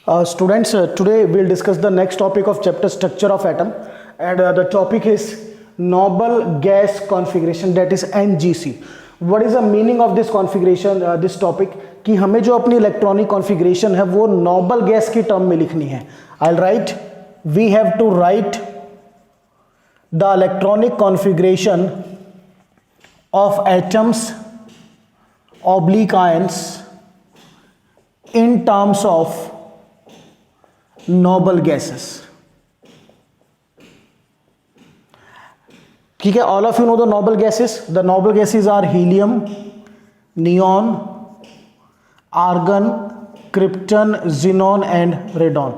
Students, today we'll discuss the next topic of chapter structure of atom, and the topic is noble gas configuration, that is NGC. What is the meaning of this configuration, this topic? कि हमें जो अपनी electronic configuration है वो Nobel gas की term में लिखनी है. I'll write, we have to write the electronic configuration of atoms oblique ions in terms of noble gases. ठीक है, all of you know the noble gases. The noble gases are helium, neon, argon, krypton, xenon and radon.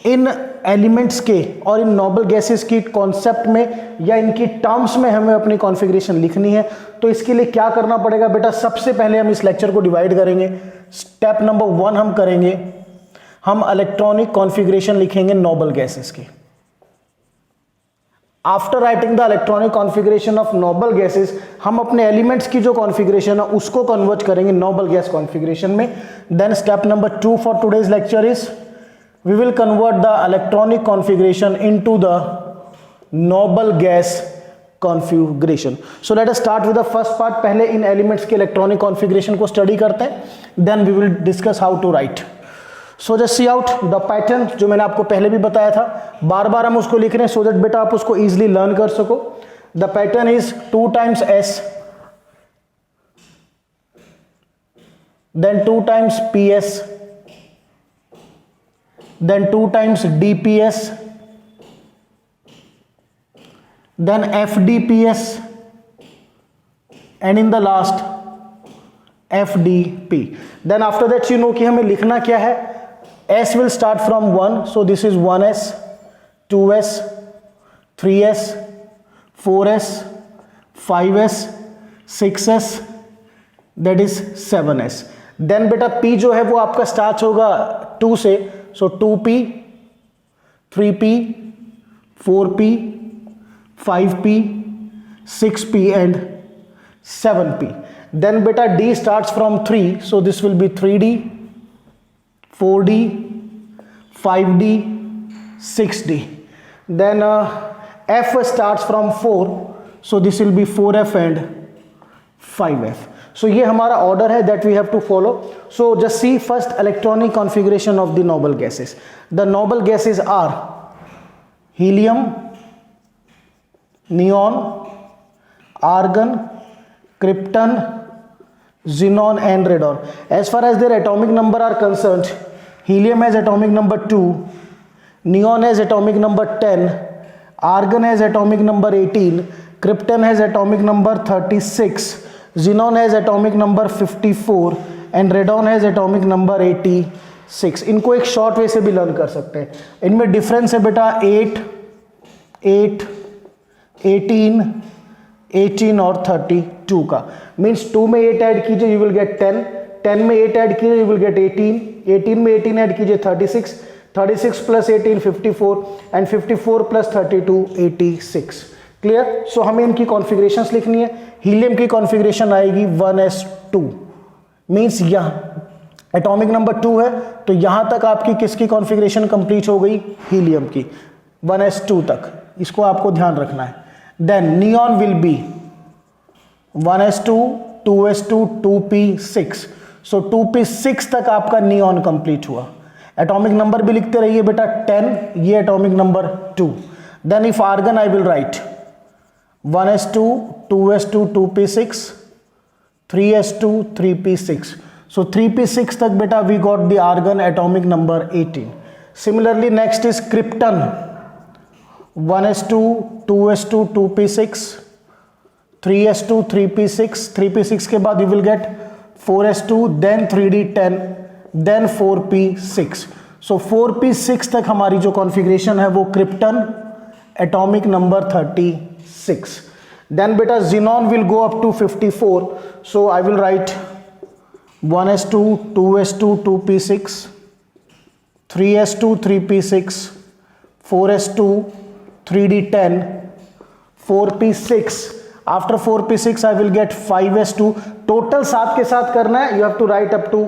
In elements के और इन noble gases की concept में या इनकी terms में हमें अपनी कॉन्फ़िगरेशन लिखनी है. तो इसके लिए क्या करना पड़ेगा बेटा? सबसे पहले हम इस लेक्चर को डिवाइड करेंगे. स्टेप नंबर 1 हम करेंगे, हम इलेक्ट्रॉनिक कॉन्फ़िगरेशन लिखेंगे नोबल गैसेस की. After writing the electronic configuration of noble gases, हम अपने एलिमेंट्स की जो कॉन्फ़िगरेशन है उसको कन्वर्ट करेंगे नोबल गैस कॉन्फ़िगरेशन में. Then step number 2 for today's lecture is we will convert the electronic configuration into the noble gas configuration. So let us start with the first part. पहले इन elements के electronic configuration को study करते हैं, then we will discuss how to write. So just see out the pattern जो मैंने आपको पहले भी बताया था, बार बार हम उसको लिख रहे हैं so that बेटा आप उसको easily learn कर सको. The pattern is 2 times S, then 2 times PS, then 2 times DPS, then FDPS, and in the last FDP. Then after that you know कि हमें लिखना क्या है. S will start from 1, so this is 1S, 2S, 3S, 4S, 5S, 6S, that is 7S. Then बेटा P जो है वो आपका स्टार्ट होगा 2 से, so 2P, 3P, 4P, 5P, 6P and 7P. Then beta D starts from 3, so this will be 3D, 4D, 5D, 6D. Then F starts from 4, so this will be 4F and 5F. So ये हमारा order है that we have to follow. So just see first electronic configuration of the noble gases. The noble gases are helium, neon, argon, krypton, xenon and radon. As far as their atomic number are concerned, helium has atomic number 2, neon has atomic number 10, argon has atomic number 18, krypton has atomic number 36, xenon has atomic number 54 and radon has atomic number 86. इनको एक short way से भी learn कर सकते हैं. इनमें difference है बेटा 8, 8, 18, 18 और 32 का. मीन्स 2 में 8 ऐड कीजिए यू विल गेट 10, 10 में 8 ऐड कीजिए यू विल गेट 18, 18 में 18 ऐड कीजिए 36, 36 प्लस 18 54 एंड 54 प्लस 32 86. क्लियर? सो हमें इनकी कॉन्फ़िगरेशंस लिखनी है. हीलियम की कॉन्फ़िगरेशन आएगी 1s2, मीन्स यहाँ एटॉमिक नंबर 2 है तो यहाँ तक आपकी किसकी कॉन्फ़िगरेशन कंप्लीट हो गई? हीलियम की 1s2 तक. इसको आपको ध्यान रखना है. Then neon will be 1s2, 2s2, 2p6. So 2p6 तक आपका नियॉन कंप्लीट हुआ. एटॉमिक नंबर भी लिखते रहिए बेटा 10, ये atomic number 2. Then if argon I will write 1s2, 2s2, 2p6, 3s2, 3p6. So 3p6 तक बेटा we got the argon atomic number 18. Similarly next is krypton 1s2, 2s2, 2p6, 3s2, 3p6. 3p6 के बाद you will get 4s2, then 3d10, then 4p6. So 4p6 तक हमारी जो configuration है वो krypton atomic number 36. Then beta xenon will go up to 54, so I will write 1s2, 2s2, 2p6, 3s2, 3p6, 4s2, 3d10, 4p6. After 4p6 I will get 5s2. Total 7 के साथ करना है. You have to write up to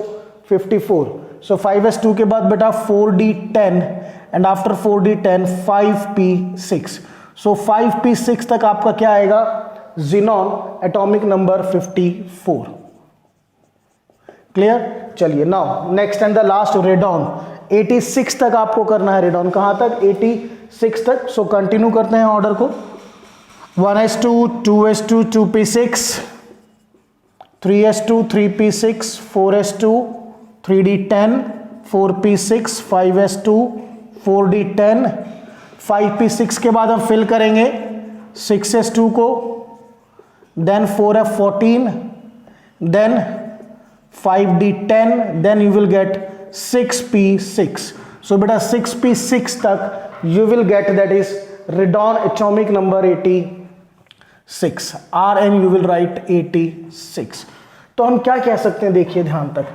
54. So 5s2 के बाद बेटा 4d10 and after 4d10 5p6. So 5p6 तक आपका क्या आएगा, जिनॉन एटॉमिक नंबर 54. क्लियर? चलिए now next and the last radon. 86 तक आपको करना है रेडॉन. कहां तक? 86 तक. सो कंटिन्यू करते हैं ऑर्डर को. 1s2 2s2 2p6 3s2 3p6 4s2 3d10 4p6 5s2 4d10 5p6 के बाद हम फिल करेंगे 6s2 को, then 4f14, then 5d10, then you will get 6p6. So बेटा 6p6 तक you will get, that is radon atomic number 86. Rn you will write 86. तो हम क्या कह सकते हैं, देखिए ध्यान तक,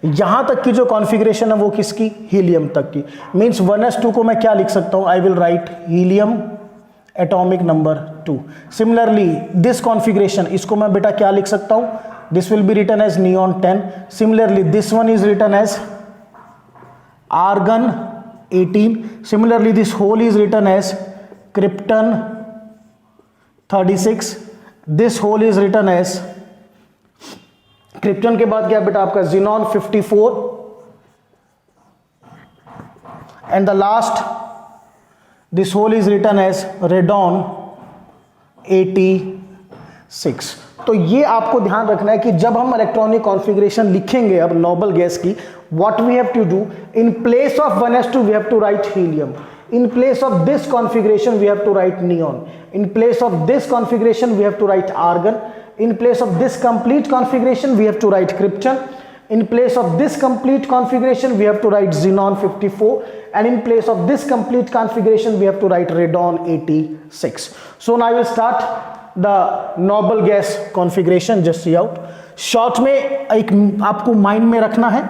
यहां तक की जो कॉन्फ़िगरेशन है वो किसकी, हीलियम तक की. मींस 1s2 को मैं क्या लिख सकता हूं, I will write helium atomic number 2. Similarly this configuration, इसको मैं बेटा क्या लिख सकता हूं, this will be written as neon 10. Similarly this one is written as argon 18. Similarly this whole is written as krypton 36. This whole is written as, krypton के बाद क्या बेटा आपका xenon 54 and the last this whole is written as radon 86. तो ये आपको ध्यान रखना है कि जब हम इलेक्ट्रॉनिक कॉन्फ़िगरेशन लिखेंगे अब नोबल गैस की, what we have to do, in place of 1s2 we have to write helium. In place of this configuration we have to write neon. In place of this configuration we have to write argon. In place of this complete configuration we have to write krypton. In place of this complete configuration we have to write xenon 54. And in place of this complete configuration we have to write radon 86. So now I will start the noble gas configuration. Just see out. Short में एक आपको mind में रखना है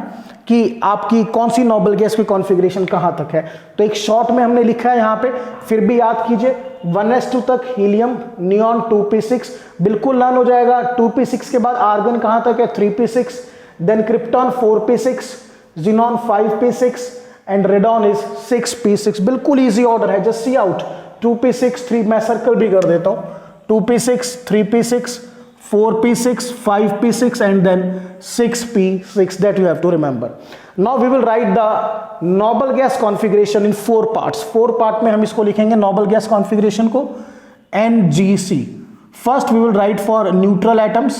कि आपकी कौन सी नोबल गैस की कॉन्फ़िगरेशन कहां तक है. तो एक शॉर्ट में हमने लिखा है यहां पे, फिर भी याद कीजिए 1s2 तक हीलियम, नियॉन 2p6 बिल्कुल लर्न हो जाएगा. 2p6 के बाद आर्गन कहां तक है, 3p6, then krypton 4p6, xenon 5p6 and radon is 6p6. बिल्कुल इजी ऑर्डर है. जस्ट सी आउट 2p6 3, मैं सर्कल भी कर देता हूं, 2p6 3p6 4p6 5p6 and then 6p6 that you have to remember. Now we will write the noble gas configuration in 4 parts. 4 part में हम इसको लिखेंगे noble gas configuration को NGC. First we will write for neutral atoms,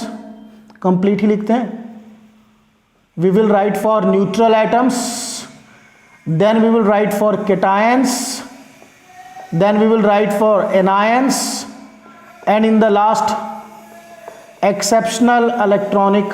complete ही लिखते हैं. We will write for neutral atoms, then we will write for cations, then we will write for anions, and in the last exceptional electronic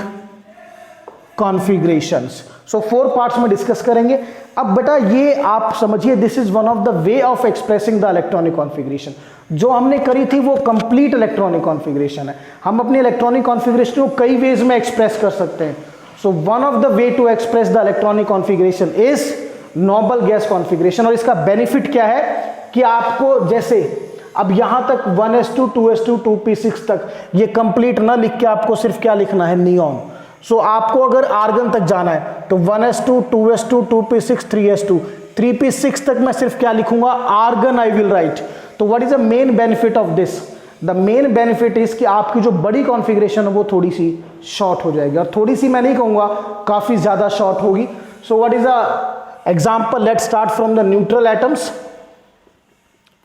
configurations. So 4 parts में discuss करेंगे. अब बेटा ये आप समझिए, this is one of the way of expressing the electronic configuration. जो हमने करी थी वो कंप्लीट इलेक्ट्रॉनिक कॉन्फ़िगरेशन है. हम अपनी इलेक्ट्रॉनिक कॉन्फ़िगरेशन को कई वेज में एक्सप्रेस कर सकते हैं. So one of the way to express the electronic configuration is noble gas configuration. और इसका बेनिफिट क्या है कि आपको, जैसे अब यहां तक 1s2 2s2 2p6 तक ये कंप्लीट ना लिख के आपको सिर्फ क्या लिखना है, नियॉन. सो आपको अगर आर्गन तक जाना है तो 1s2 2s2 2p6 3s2 3p6 तक मैं सिर्फ क्या लिखूंगा, आर्गन आई विल राइट. तो what is the main benefit of this, the main benefit is कि आपकी जो बड़ी कॉन्फ़िगरेशन है वो थोड़ी सी शॉर्ट हो जाएगी. और थोड़ी सी मैं नहीं कहूंगा, काफी ज्यादा शॉर्ट होगी. So what is the example, let's start from the neutral atoms.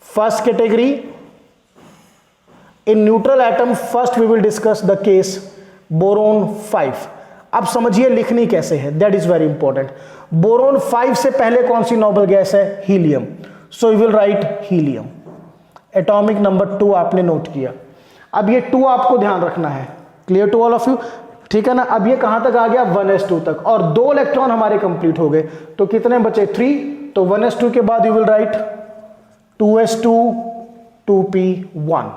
First category, in neutral atom first we will discuss the case boron 5. अब समझिए लिखनी कैसे है, that is very important. Boron 5 से पहले कौन सी नोबल गैस है, helium. So you will write helium. Atomic number 2 आपने नोट किया. अब ये 2 आपको ध्यान रखना है. Clear to all of you, ठीक है ना. अब ये कहां तक आ गया, 1s2 तक, और 2 इलेक्ट्रॉन हमारे कंप्लीट हो गए. तो कितने बचे, 3. तो 1s2 के बाद you will right 2s2 2p1.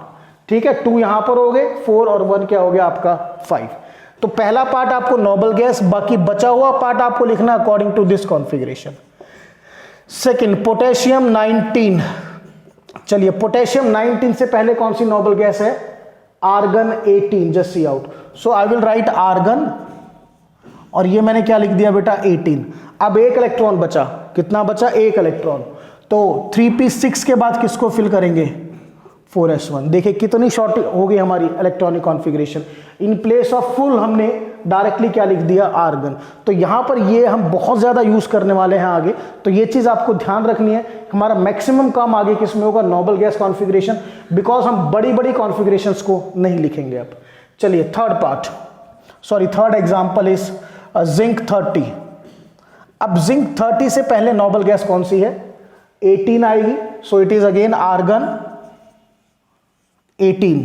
ठीक है, 2 यहां पर हो गए, 4 और 1 क्या हो गया आपका 5. तो पहला पार्ट आपको नोबल गैस, बाकी बचा हुआ पार्ट आपको लिखना according to this configuration. Second, potassium 19. चलिए, पोटेशियम 19 से पहले कौन सी नोबल गैस है, argon 18. Just see out. So I will write argon और ये मैंने क्या लिख दिया बेटा 18। अब एक इलेक्ट्रॉन बचा, कितना बचा, एक इलेक्ट्रॉन। तो 3p6 के बाद किसको फिल करेंगे, 4s1। देखिए कितनी शॉर्ट हो गई हमारी electronic configuration. In place of full हमने डायरेक्टली क्या लिख दिया, आर्गन। तो यहाँ पर ये हम बहुत ज़्यादा यूज़ करने वाले हैं आगे, तो ये चीज़ आपको ध्यान रखनी है। हमारा मैक्सिमम काम आगे किस में होगा, नोबल गैस कॉन्फ़िगरेशन, बिकॉज हम बड़ी बड़ी कॉन्फ़िगरेशंस को नहीं लिखेंगे अब। चलिए थर्ड एग्जाम्पल इज जिंक 30। अब जिंक 30 से पहले नोबल गैस कौन सी है, 18 आएगी। So it is again argon 18।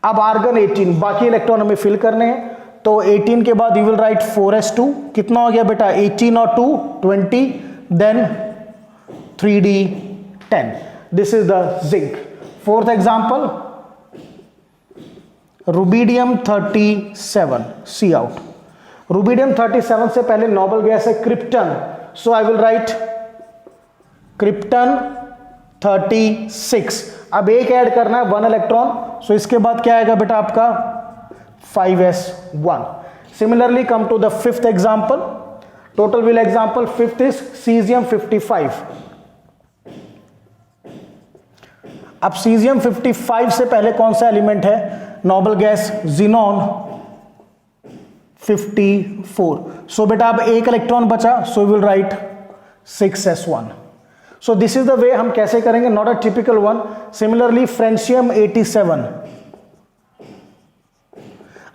अब आर्गन 18, बाकी इलेक्ट्रॉन हमें फिल करने हैं। तो 18 के बाद यू विल राइट 4s2, कितना हो गया बेटा 18 और 2 20, then 3d10। This is the zinc. Fourth example rubidium 37, see out. Rubidium 37 से पहले नोबल गैस है krypton, so I will write krypton 36। अब एक ऐड करना है 1 इलेक्ट्रॉन, सो इसके बाद क्या आएगा बेटा आपका 5s1। Similarly come to the fifth example, total will example. Fifth is caesium 55। अब सीजियम 55 से पहले कौन सा एलिमेंट है, नोबल गैस जिनॉन 54। सो बेटा अब एक इलेक्ट्रॉन बचा, so will write 6s1। So this is the way हम कैसे करेंगे, not a typical one. Similarly francium 87।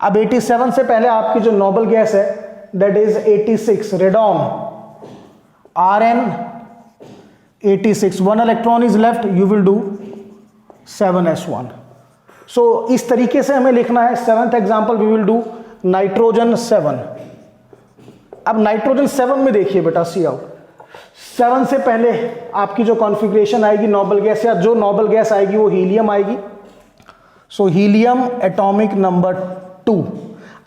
अब 87 से पहले आपकी जो नोबल गैस है that is 86, radon Rn 86। 1 electron is left, you will do 7s1। So इस तरीके से हमें लिखना है। Seventh example we will do nitrogen 7। अब नाइट्रोजन 7 में देखिए बेटा, सी आउट, 7 से पहले आपकी जो कॉन्फ़िगरेशन आएगी नोबल गैस, या जो नोबल गैस आएगी वो हीलियम आएगी। सो हीलियम एटॉमिक नंबर 2।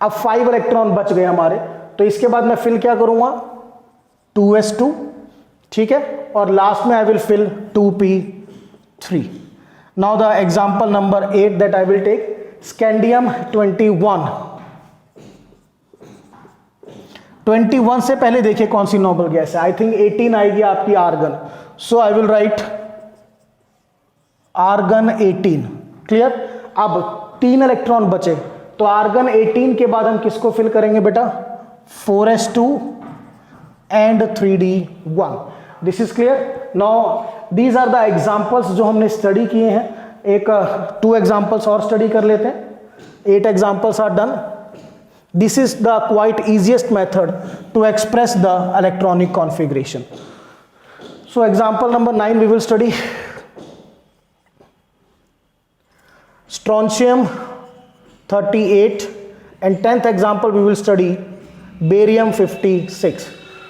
अब 5 इलेक्ट्रॉन बच गए हमारे, तो इसके बाद मैं फिल क्या करूंगा 2s2, ठीक है, और लास्ट में I will fill 2p3। Now the example number 8 that I will take, scandium 21। 21 से पहले देखिए कौन सी नोबल गैस है, आई थिंक 18 आएगी आपकी argon. So I will write argon 18। Clear. अब 3 इलेक्ट्रॉन बचे, तो आर्गन 18 के बाद हम किसको फिल करेंगे बेटा, 4s2 and 3d1। This is clear. Now these are the examples जो हमने स्टडी किए हैं। एक 2 एग्जांपल्स और स्टडी कर लेते हैं। 8 examples are done. This is the quite easiest method to express the electronic configuration. So example number 9 we will study strontium 38, and 10th example we will study barium 56.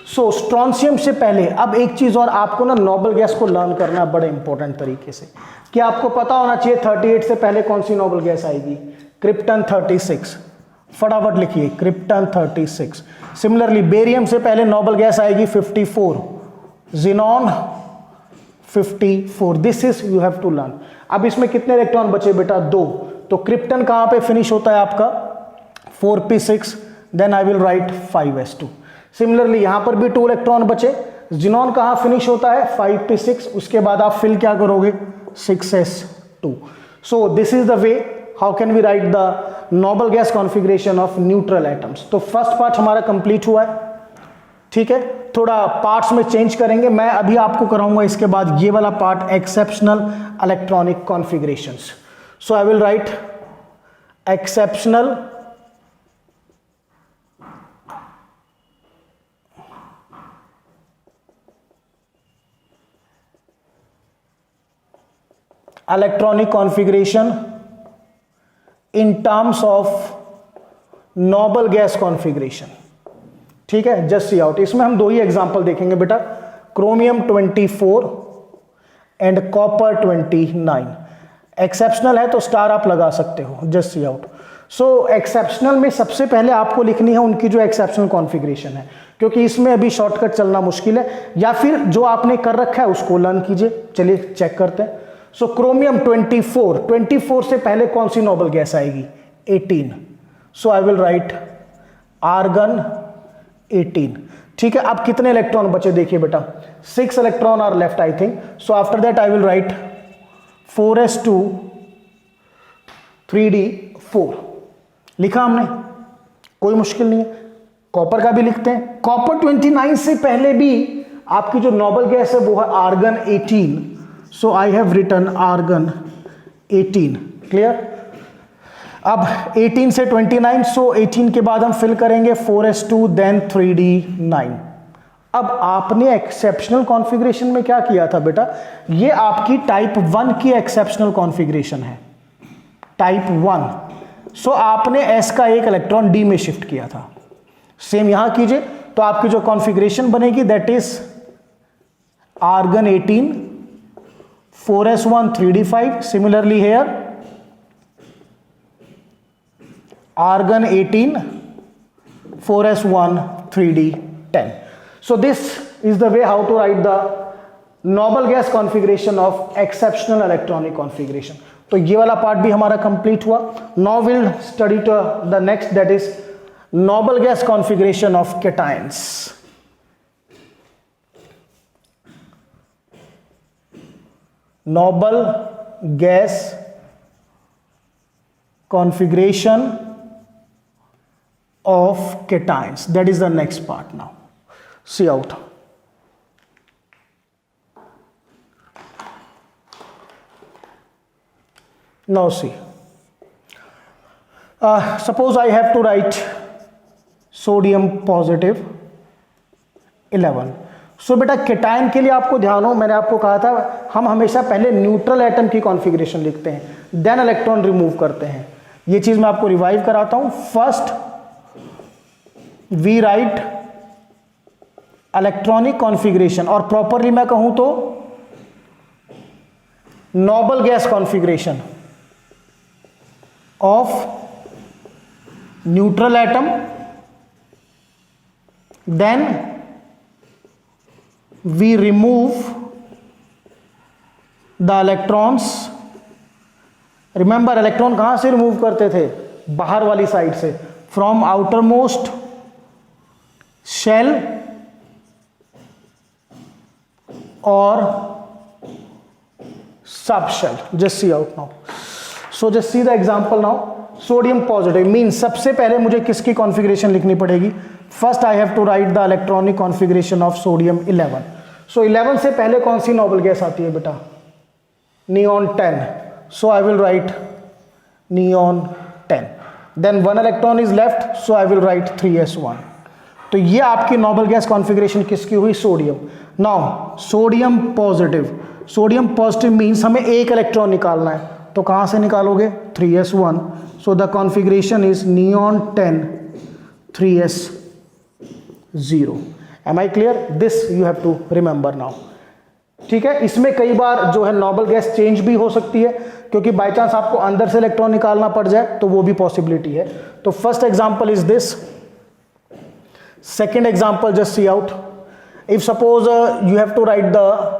So strontium से पहले अब एक चीज और आपको ना नोबल गैस को learn करना है बड़े इंपॉर्टेंट तरीके से, कि आपको पता होना चाहिए 38 से पहले कौन सी नोबल गैस आएगी, क्रिप्टन 36। फटाफट लिखिए क्रिप्टन 36। सिमिलरली बेरियम से पहले नोबल गैस आएगी 54, xenon 54। This is you have to learn. अब इसमें कितने इलेक्ट्रॉन बचे बेटा, 2। तो क्रिप्टन कहां पे फिनिश होता है आपका 4p6, then I will write 5s2। Similarly यहां पर भी 2 इलेक्ट्रॉन बचे, जिनॉन कहां फिनिश होता है 5p6, उसके बाद आप फिल क्या करोगे 6s2। So this is the way how can we write the noble gas configuration of neutral atoms. तो फर्स्ट पार्ट हमारा कंप्लीट हुआ है, ठीक है। थोड़ा पार्ट्स में चेंज करेंगे, मैं अभी आपको कराऊंगा इसके बाद ये वाला part, exceptional electronic configurations. So I will right exceptional electronic configuration in terms of noble gas configuration, ठीक है। जस्ट सी आउट, इसमें हम 2 ही एग्जांपल देखेंगे बेटा, क्रोमियम 24 एंड कॉपर 29। एक्सेप्शनल है तो स्टार आप लगा सकते हो, जस्ट सी आउट। सो एक्सेप्शनल में सबसे पहले आपको लिखनी है उनकी जो एक्सेप्शनल कॉन्फ़िगरेशन है, क्योंकि इसमें अभी शॉर्टकट चलना मुश्किल है, या फिर जो आपने कर रखा है उसको लर्न कीजिए। चलिए चेक करते हैं। सो क्रोमियम 24 से पहले कौन सी नोबल गैस आएगी, 18। So I will write argon 18। ठीक है, अब कितने इलेक्ट्रॉन बचे देखिए बेटा, 6 electron are left I think. So after that I will write 4s2 3d4। लिखा हमने, कोई मुश्किल नहीं है। कॉपर का भी लिखते हैं। कॉपर 29 से पहले भी आपकी जो नोबल गैस है वो है argon 18। So I have written argon 18। Clear. अब 18 से 29, सो 18 के बाद हम फिल करेंगे 4s2 देन 3d9। अब आपने एक्सेप्शनल कॉन्फ़िगरेशन में क्या किया था बेटा, ये आपकी टाइप 1 की एक्सेप्शनल कॉन्फ़िगरेशन है, टाइप 1। सो आपने s का एक इलेक्ट्रॉन d में शिफ्ट किया था। सेम यहां कीजिए, तो आपकी जो कॉन्फ़िगरेशन बनेगी that is argon 18 4s1 3d5। Similarly here argon 18 4s1 3d10. So this is the way how to write the noble gas configuration of exceptional electronic configuration. तो ये वाला पार्ट भी हमारा कंप्लीट हुआ। Now we'll study to the next, that is noble gas configuration of cations. Noble gas configuration of cations, that is the next part. Now see out. Now see, suppose I have to write sodium positive 11. सो बेटा cation के लिए आपको ध्यान हो, मैंने आपको कहा था हम हमेशा पहले न्यूट्रल एटम की कॉन्फ़िगरेशन लिखते हैं, देन इलेक्ट्रॉन रिमूव करते हैं। ये चीज मैं आपको रिवाइव कराता हूं। First we write electronic configuration, और प्रॉपरली मैं कहूं तो noble gas configuration of neutral atom, then we remove the electrons. Remember electron कहां से रिमूव करते थे, बाहर वाली साइड से, फ्रॉम आउटर मोस्ट शेल और sub shell. Just see out now. So just see the example now. Sodium positive means सबसे पहले मुझे किसकी कॉन्फ़िगरेशन लिखनी पड़ेगी, first I have to write the electronic configuration of sodium 11। सो 11 से पहले कौन सी नोबल गैस आती है बेटा, neon 10। So I will write neon 10, then 1 electron is left, so I will write 3s1। तो ये आपकी नोबल गैस कॉन्फ़िगरेशन किसकी हुई, sodium. Now sodium positive, sodium positive means हमें एक इलेक्ट्रॉन निकालना है, तो कहां से निकालोगे, 3s1। So the configuration is neon 10 3s0। Am I clear, this you have to remember now. ठीक है, इसमें कई बार जो है नोबल गैस चेंज भी हो सकती है, क्योंकि बाय चांस आपको अंदर से इलेक्ट्रॉन निकालना पड़ जाए तो वो भी पॉसिबिलिटी है। तो first example is this. Second example, just see out. If suppose you have to write the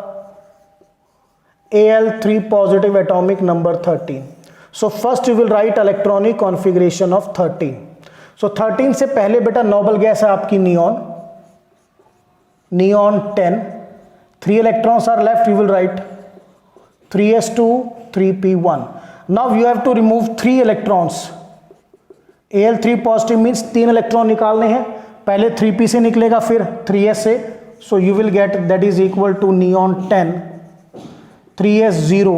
Al3 positive atomic number 13. So first you will write electronic configuration of 13. So 13 से पहले बेटा नोबल गैस है आपकी neon, neon 10, 3 electrons are left, you will write 3s2 3p1. Now you have to remove 3 electrons. Al3 positive means 3 electron निकालने हैं, पहले 3p से निकलेगा फिर 3s से, so you will get that is equal to neon 10 3s0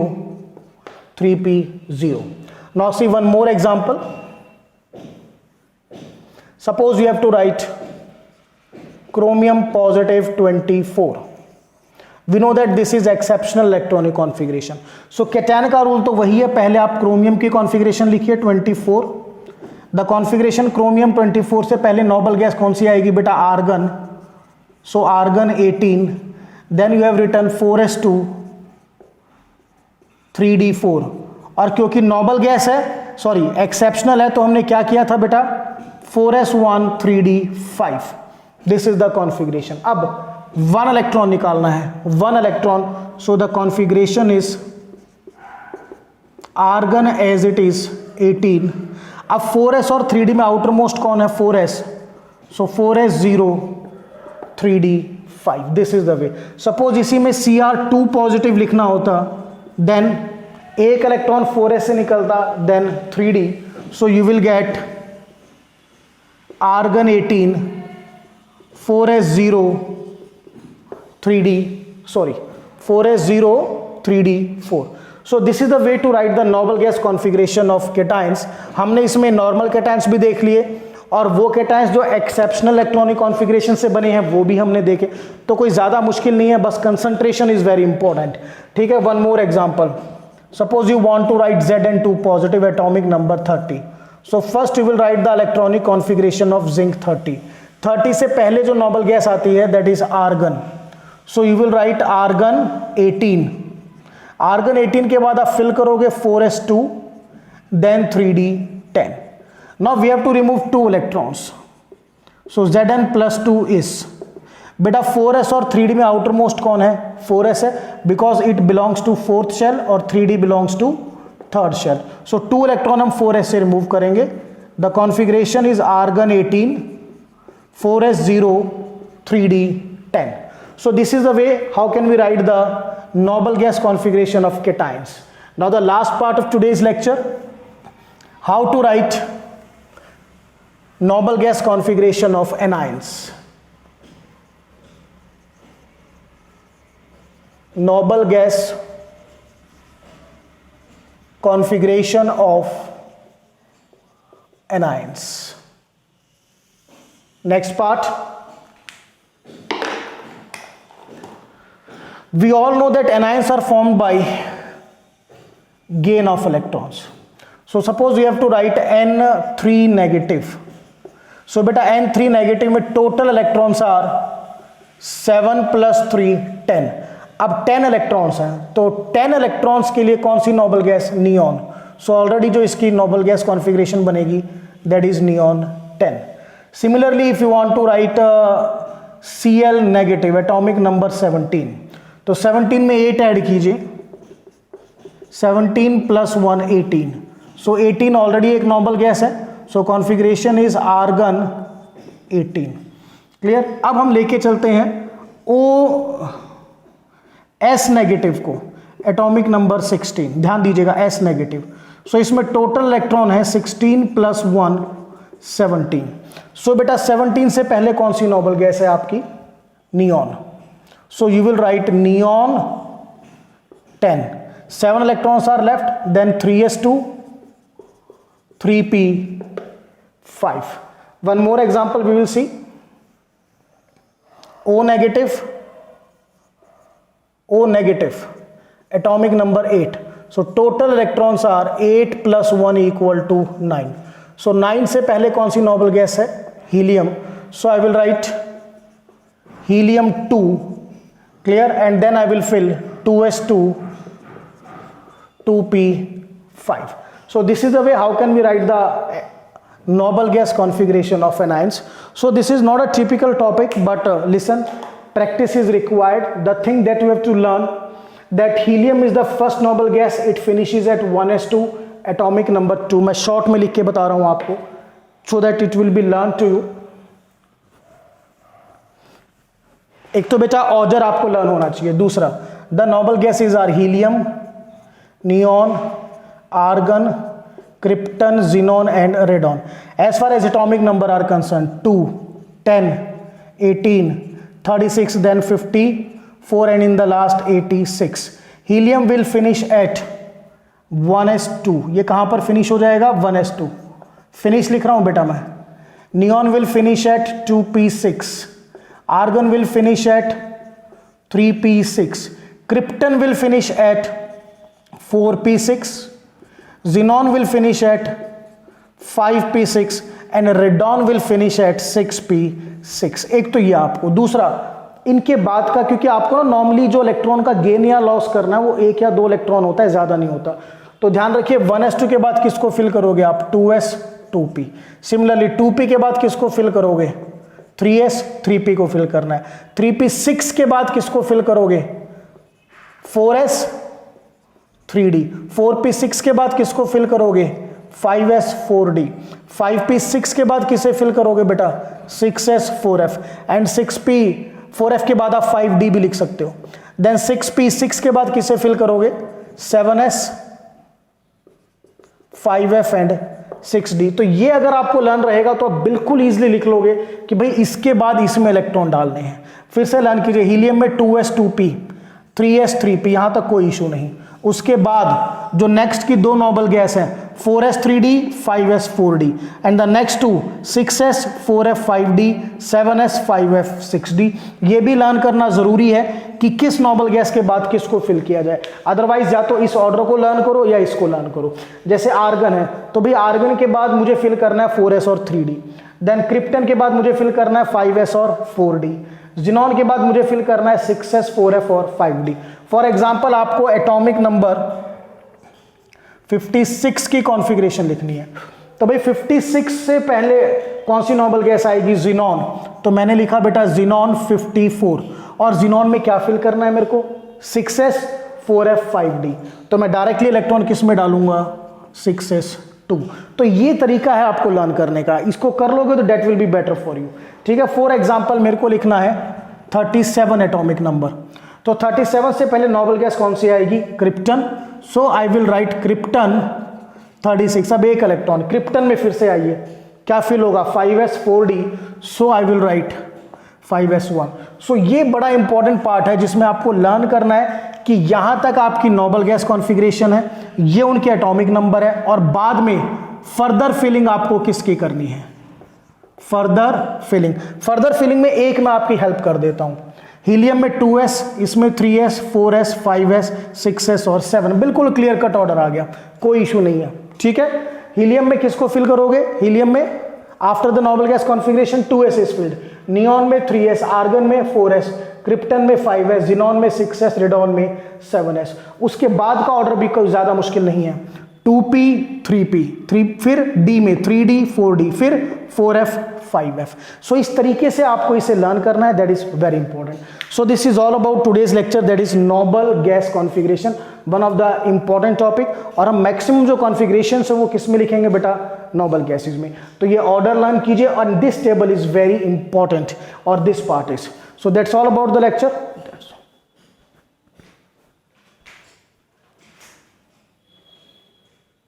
3p0. Now see one more example. Suppose you have to write chromium positive 24. We know that this is exceptional electronic configuration. So cation का rule तो वही है, पहले आप chromium की configuration लिखिए 24। The configuration chromium 24 से पहले नोबल गैस कौन सी आएगी बेटा, argon. So argon 18, then you have written 4s2 3d4। और क्योंकि नोबल गैस है, सॉरी एक्सेप्शनल है, तो हमने क्या किया था बेटा, 4s1 3d5। This is the configuration. अब 1 इलेक्ट्रॉन निकालना है, 1 electron. So the configuration is argon as it is 18। अब 4s और 3d में आउटर मोस्ट कौन है, 4s। So 4s0 3d5, this is the way. Suppose इसी में Cr2 पॉजिटिव लिखना होता, देन एक इलेक्ट्रॉन 4s से निकलता, then 3d, so you will get argon 18 4s0 3d, sorry 4s0 3d4. So this is the way to write the noble gas configuration of cations. हमने इसमें normal cations भी देख लिए और वो cations जो एक्सेप्शनल इलेक्ट्रॉनिक कॉन्फ़िगरेशन से बने हैं वो भी हमने देखे. तो कोई ज़्यादा मुश्किल नहीं है, बस कंसंट्रेशन इज़ वेरी इंपॉर्टेंट. ठीक है, one more example. Suppose you want to write Zn2 positive atomic number 30. So first you will write the electronic configuration of zinc 30. 30 से पहले जो नोबल गैस आती है that is argon. So you will write argon 18. Argon 18 के बाद आप fill करोगे 4s2 then 3d10. Now we have to remove 2 electrons. So Zn+2 is, बेटा 4s और 3d में आउटर मोस्ट कौन है? 4s है, because it belongs to fourth shell और 3d belongs to third shell. So 2 इलेक्ट्रॉन हम 4s से रिमूव करेंगे. The configuration is argon 18 4s0 3d10. So this is the way how can we write the noble gas configuration of cations. Now the last part of today's lecture, how to write noble gas configuration of anions. Noble gas configuration of anions. Next part. We all know that anions are formed by gain of electrons. So suppose we have to write N3 negative. So beta N3 negative में total electrons are 7 plus 3 10. अब 10 electrons हैं, तो 10 electrons के लिए कौन सी noble gas? Neon. So already जो इसकी noble gas configuration बनेगी that is neon 10. Similarly if you want to write Cl negative atomic number 17, तो 17 में 8 ऐड कीजिए, 17 प्लस 1 18. सो 18 ऑलरेडी एक नोबल गैस है, सो कॉन्फ़िगरेशन इज आर्गन 18. क्लियर. अब हम लेके चलते हैं ओ एस नेगेटिव को, एटॉमिक नंबर 16. ध्यान दीजिएगा एस नेगेटिव. सो इसमें टोटल इलेक्ट्रॉन है 16 प्लस 1 17. सो बेटा 17 से पहले कौन सी नोबल गैस है आपकी? Neon. So you will write neon 10. 7 electrons are left, then 3s2 3p5. One more example we will see. O negative atomic number 8. So total electrons are 8 plus 1 equal to 9. So 9 से पहले कौन सी noble gas है? Helium. So I will write helium 2. Clear. And then I will fill 2s2 2p5. So this is the way how can we write the noble gas configuration of anions. So this is not a typical topic, but listen, practice is required. The thing that you have to learn that helium is the first noble gas. It finishes at 1s2 atomic number 2. मैं short में लिख के बता रहा हूँ आपको, so that it will be learned to you. एक तो बेटा ऑर्डर आपको लर्न होना चाहिए. दूसरा, the noble gases are helium, neon, argon, krypton, xenon and radon. As far as atomic number are concern 2 10 18 36 then 54 and in the last 86. Helium will finish at 1s2. ये कहाँ पर फिनिश हो जाएगा? 1s2. Finish लिख रहा हूँ बेटा मैं. Neon will finish at 2p6. Argon will finish at 3p6. Krypton will finish at 4p6. Xenon will finish at 5p6 and radon will finish at 6p6. एक तो ये आपको. दूसरा, इनके बाद का, क्योंकि आपको ना नॉर्मली जो इलेक्ट्रॉन का गेन या लॉस करना है वो 1 या 2 इलेक्ट्रॉन होता है, ज़्यादा नहीं होता. तो ध्यान रखिए 1s2 के बाद किसको फिल करोगे आप? 2s 2p. सिमिलरली 2p के बाद किसको फिल करोगे? 3s 3p को फिल करना है. 3p6 के बाद किसको फिल करोगे? 4s 3d. 4p6 के बाद किसको फिल करोगे? 5s4d, 5p6 के बाद किसे फिल करोगे बेटा 6s4f, एंड 6p4f के बाद आप 5d भी लिख सकते हो। देन 6p6 के बाद किसे फिल करोगे 7s5f एंड 6d। तो ये अगर आपको लर्न रहेगा तो आप बिल्कुल इजीली लिख लोगे कि भाई इसके बाद इसमें इलेक्ट्रॉन डालने हैं। फिर से लर्न कीजिए, हीलियम में 2s2p, 3s3p, यहां तक कोई इशू नहीं। उसके बाद जो नेक्स्ट की दो नोबल गैस हैं 4s3d, 5s4d, and the next to 6s4f5d, 7s5f6d। ये भी लर्न करना जरूरी है कि किस नोबल गैस के बाद किसको फिल किया जाए। अदरवाइज या तो इस ऑर्डर को लर्न करो या इसको लर्न करो। जैसे आर्गन है तो भाई आर्गन के बाद मुझे फिल करना है 4s और 3d, देन क्रिप्टन के बाद मुझे फिल करना है 5s और 4d, जिनॉन के बाद मुझे फिल करना है 6s 4f और 5d। फॉर एग्जाम्पल आपको एटॉमिक नंबर 56 की कॉन्फ़िगरेशन लिखनी है, तो भाई 56 से पहले कौन सी नोबल गैस आएगी जिनॉन, तो मैंने लिखा बेटा जिनॉन 54, और जिनॉन में क्या फिल करना है मेरे को 6s 4f 5d, तो मैं डायरेक्टली इलेक्ट्रॉन किस में डालूंगा 6s2। तो ये तरीका है आपको लर्न करने का, इसको कर लोगे तो that will be better for you. ठीक है, फॉर एग्जाम्पल मेरे को लिखना है 37 एटॉमिक नंबर, तो 37 से पहले नोबल गैस कौन सी आएगी krypton, so I will write krypton 36। अब एक इलेक्ट्रॉन क्रिप्टन में फिर से आइए, क्या फिल होगा 5s4d, so I will right 5s1। सो ये बड़ा इंपॉर्टेंट पार्ट है जिसमें आपको लर्न करना है कि यहां तक आपकी नोबल गैस कॉन्फ़िगरेशन है, ये उनके एटॉमिक नंबर है, और बाद में फर्दर फिलिंग आपको किसकी करनी है फर्दर फिलिंग में एक मैं आपकी हेल्प कर देता हूं। हीलियम में 2s, इसमें 3s 4s 5s 6s और 7, बिल्कुल क्लियर कट ऑर्डर आ गया, कोई इशू नहीं है। ठीक है, हीलियम में किसको फिल करोगे, हीलियम में after the noble gas configuration 2s is filled, neon में 3s, आर्गन में 4s, क्रिप्टन में 5s, जिनॉन में 6s, रेडॉन में 7s। उसके बाद का ऑर्डर भी कोई ज्यादा मुश्किल नहीं है, 2p 3p, फिर d में 3d 4d, फिर 4f 5f। सो इस तरीके से आपको इसे लर्न करना है, that is very important. So this is all about today's lecture, that is noble gas configuration, one of the important topic. और हम मैक्सिमम जो कॉन्फ़िगरेशन है वो किस में लिखेंगे बेटा नोबल गैसेज में। तो ये ऑर्डर लर्न कीजिए, और this table is very important और this part is. So that's all about the lecture.